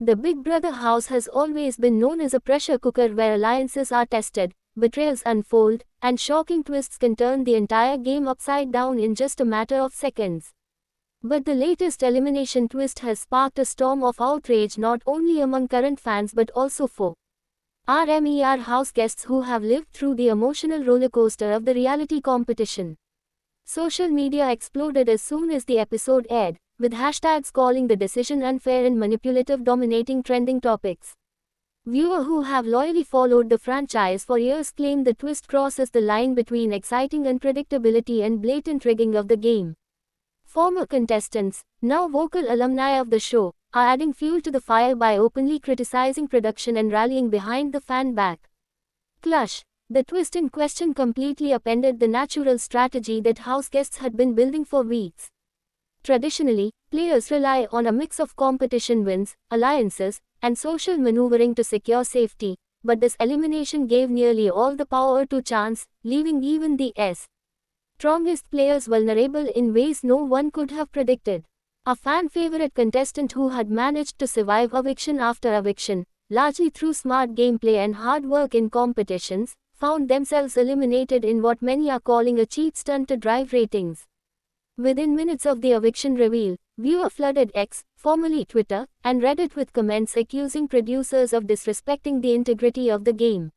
The Big Brother house has always been known as a pressure cooker where alliances are tested, betrayals unfold, and shocking twists can turn the entire game upside down in just a matter of seconds. But the latest elimination twist has sparked a storm of outrage not only among current fans but also for RMER house guests who have lived through the emotional rollercoaster of the reality competition. Social media exploded as soon as the episode aired, with hashtags calling the decision unfair and manipulative dominating trending topics. Viewers who have loyally followed the franchise for years claim the twist crosses the line between exciting unpredictability and blatant rigging of the game. Former contestants, now vocal alumni of the show, are adding fuel to the fire by openly criticizing production and rallying behind the fan backlash. The twist in question completely upended the natural strategy that house guests had been building for weeks. Traditionally, players rely on a mix of competition wins, alliances, and social maneuvering to secure safety, but this elimination gave nearly all the power to chance, leaving even the strongest players vulnerable in ways no one could have predicted. A fan-favorite contestant who had managed to survive eviction after eviction, largely through smart gameplay and hard work in competitions, found themselves eliminated in what many are calling a cheap stunt to drive ratings. Within minutes of the eviction reveal, viewers flooded X, formerly Twitter, and Reddit with comments accusing producers of disrespecting the integrity of the game.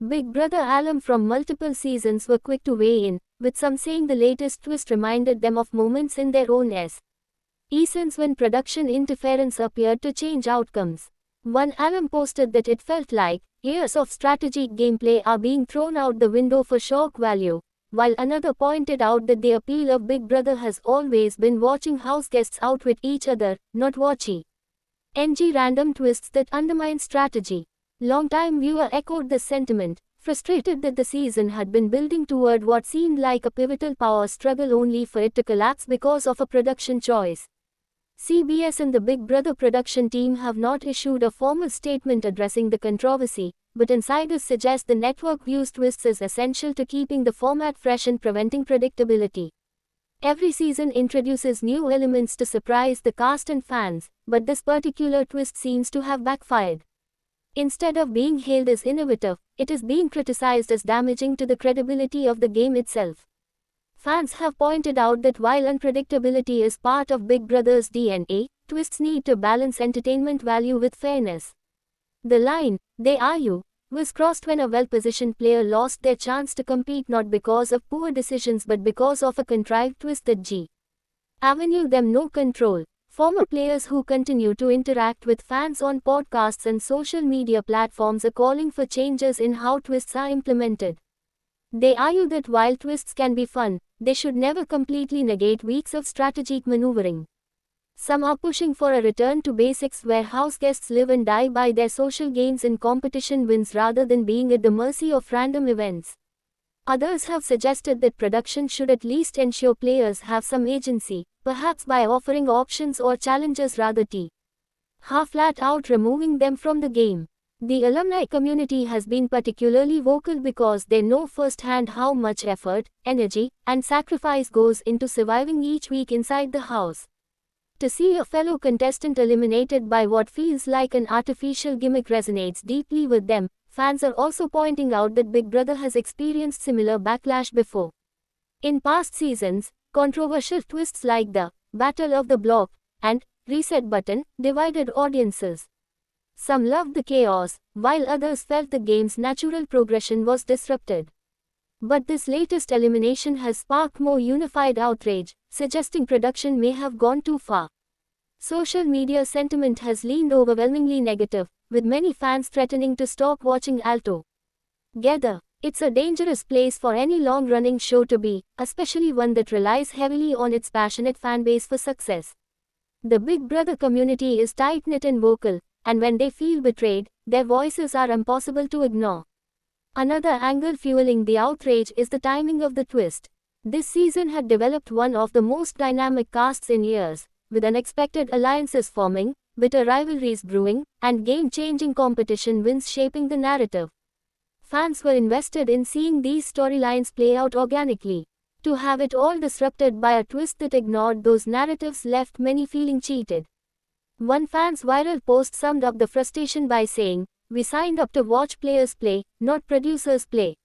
Big Brother alum from multiple seasons were quick to weigh in, with some saying the latest twist reminded them of moments in their own seasons when production interference appeared to change outcomes. One alum posted that it felt like years of strategic gameplay are being thrown out the window for shock value, while another pointed out that the appeal of Big Brother has always been watching house guests outwit each other, not watching random twists that undermine strategy. Longtime viewer echoed this sentiment, frustrated that the season had been building toward what seemed like a pivotal power struggle only for it to collapse because of a production choice. CBS and the Big Brother production team have not issued a formal statement addressing the controversy, but insiders suggest the network views twists as essential to keeping the format fresh and preventing predictability. Every season introduces new elements to surprise the cast and fans, but this particular twist seems to have backfired. Instead of being hailed as innovative, it is being criticized as damaging to the credibility of the game itself. Fans have pointed out that while unpredictability is part of Big Brother's DNA, twists need to balance entertainment value with fairness. The line, they argue, was crossed when a well-positioned player lost their chance to compete not because of poor decisions but because of a contrived twist that gave them no control. Former players who continue to interact with fans on podcasts and social media platforms are calling for changes in how twists are implemented. They argue that while twists can be fun, they should never completely negate weeks of strategic maneuvering. Some are pushing for a return to basics where house guests live and die by their social gains and competition wins rather than being at the mercy of random events. Others have suggested that production should at least ensure players have some agency, perhaps by offering options or challenges rather than flat out removing them from the game. The alumni community has been particularly vocal because they know firsthand how much effort, energy, and sacrifice goes into surviving each week inside the house. To see a fellow contestant eliminated by what feels like an artificial gimmick resonates deeply with them. Fans are also pointing out that Big Brother has experienced similar backlash before. In past seasons, controversial twists like the Battle of the Block and Reset Button divided audiences. Some loved the chaos, while others felt the game's natural progression was disrupted. But this latest elimination has sparked more unified outrage, suggesting production may have gone too far. Social media sentiment has leaned overwhelmingly negative, with many fans threatening to stop watching altogether. It's a dangerous place for any long-running show to be, especially one that relies heavily on its passionate fanbase for success. The Big Brother community is tight-knit and vocal, and when they feel betrayed, their voices are impossible to ignore. Another angle fueling the outrage is the timing of the twist. This season had developed one of the most dynamic casts in years, with unexpected alliances forming, bitter rivalries brewing, and game-changing competition wins shaping the narrative. Fans were invested in seeing these storylines play out organically. To have it all disrupted by a twist that ignored those narratives left many feeling cheated. One fan's viral post summed up the frustration by saying, "We signed up to watch players play, not producers play."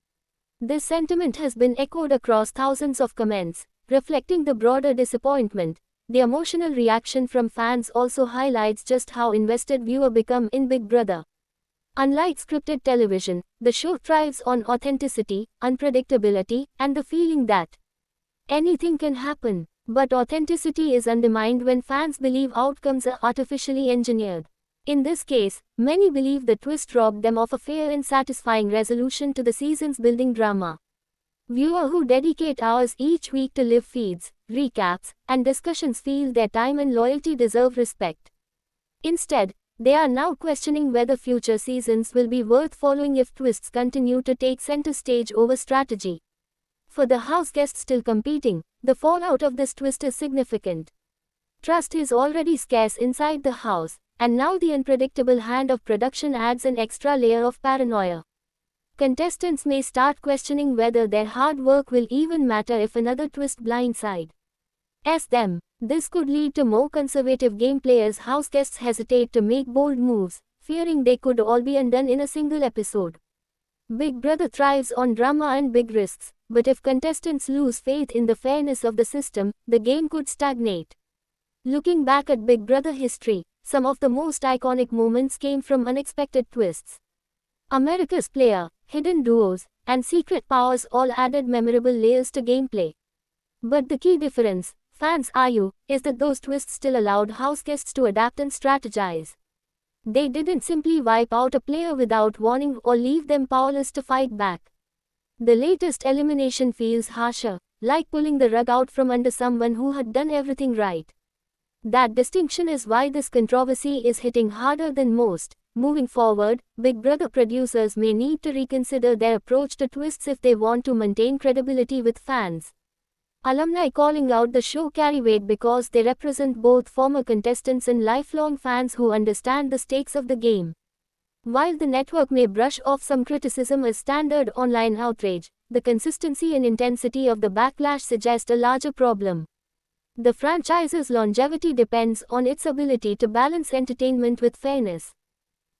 This sentiment has been echoed across thousands of comments, reflecting the broader disappointment. The emotional reaction from fans also highlights just how invested viewers become in Big Brother. Unlike scripted television, the show thrives on authenticity, unpredictability, and the feeling that anything can happen. But authenticity is undermined when fans believe outcomes are artificially engineered. In this case, many believe the twist robbed them of a fair and satisfying resolution to the season's building drama. Viewers who dedicate hours each week to live feeds, recaps, and discussions feel their time and loyalty deserve respect. Instead, they are now questioning whether future seasons will be worth following if twists continue to take center stage over strategy. For the house guests still competing, the fallout of this twist is significant. Trust is already scarce inside the house, and now the unpredictable hand of production adds an extra layer of paranoia. Contestants may start questioning whether their hard work will even matter if another twist blindsides them. This could lead to more conservative game players. House guests hesitate to make bold moves, fearing they could all be undone in a single episode. Big Brother thrives on drama and big risks, but if contestants lose faith in the fairness of the system, the game could stagnate. Looking back at Big Brother history, some of the most iconic moments came from unexpected twists. America's Player, hidden duos, and secret powers all added memorable layers to gameplay. But the key difference, fans argue, is that those twists still allowed house guests to adapt and strategize. They didn't simply wipe out a player without warning or leave them powerless to fight back. The latest elimination feels harsher, like pulling the rug out from under someone who had done everything right. That distinction is why this controversy is hitting harder than most. Moving forward, Big Brother producers may need to reconsider their approach to twists if they want to maintain credibility with fans. Alumni calling out the show carry weight because they represent both former contestants and lifelong fans who understand the stakes of the game. While the network may brush off some criticism as standard online outrage, the consistency and intensity of the backlash suggest a larger problem. The franchise's longevity depends on its ability to balance entertainment with fairness.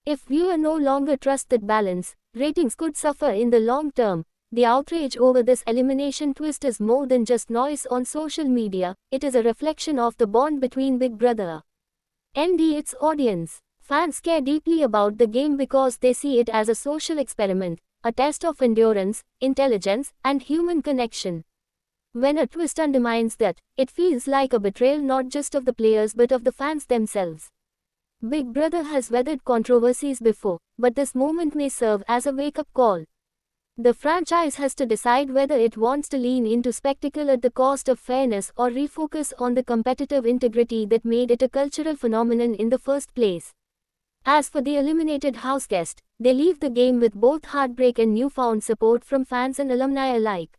If viewers no longer trust that balance, ratings could suffer in the long term. The outrage over this elimination twist is more than just noise on social media, it is a reflection of the bond between Big Brother and its audience. Fans care deeply about the game because they see it as a social experiment, a test of endurance, intelligence, and human connection. When a twist undermines that, it feels like a betrayal not just of the players but of the fans themselves. Big Brother has weathered controversies before, but this moment may serve as a wake-up call. The franchise has to decide whether it wants to lean into spectacle at the cost of fairness or refocus on the competitive integrity that made it a cultural phenomenon in the first place. As for the eliminated house guest, they leave the game with both heartbreak and newfound support from fans and alumni alike.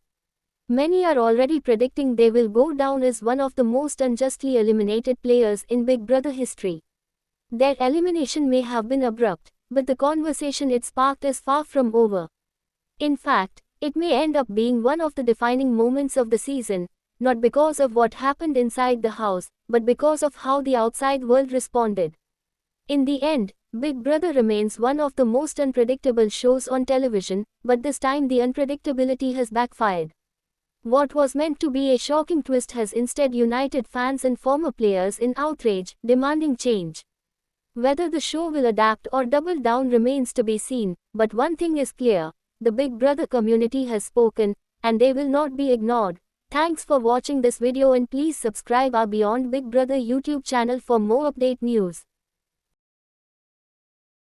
Many are already predicting they will go down as one of the most unjustly eliminated players in Big Brother history. Their elimination may have been abrupt, but the conversation it sparked is far from over. In fact, it may end up being one of the defining moments of the season, not because of what happened inside the house, but because of how the outside world responded. In the end, Big Brother remains one of the most unpredictable shows on television, but this time the unpredictability has backfired. What was meant to be a shocking twist has instead united fans and former players in outrage, demanding change. Whether the show will adapt or double down remains to be seen, but one thing is clear. The Big Brother community has spoken, and they will not be ignored. Thanks for watching this video and please subscribe our Beyond Big Brother YouTube channel for more update news.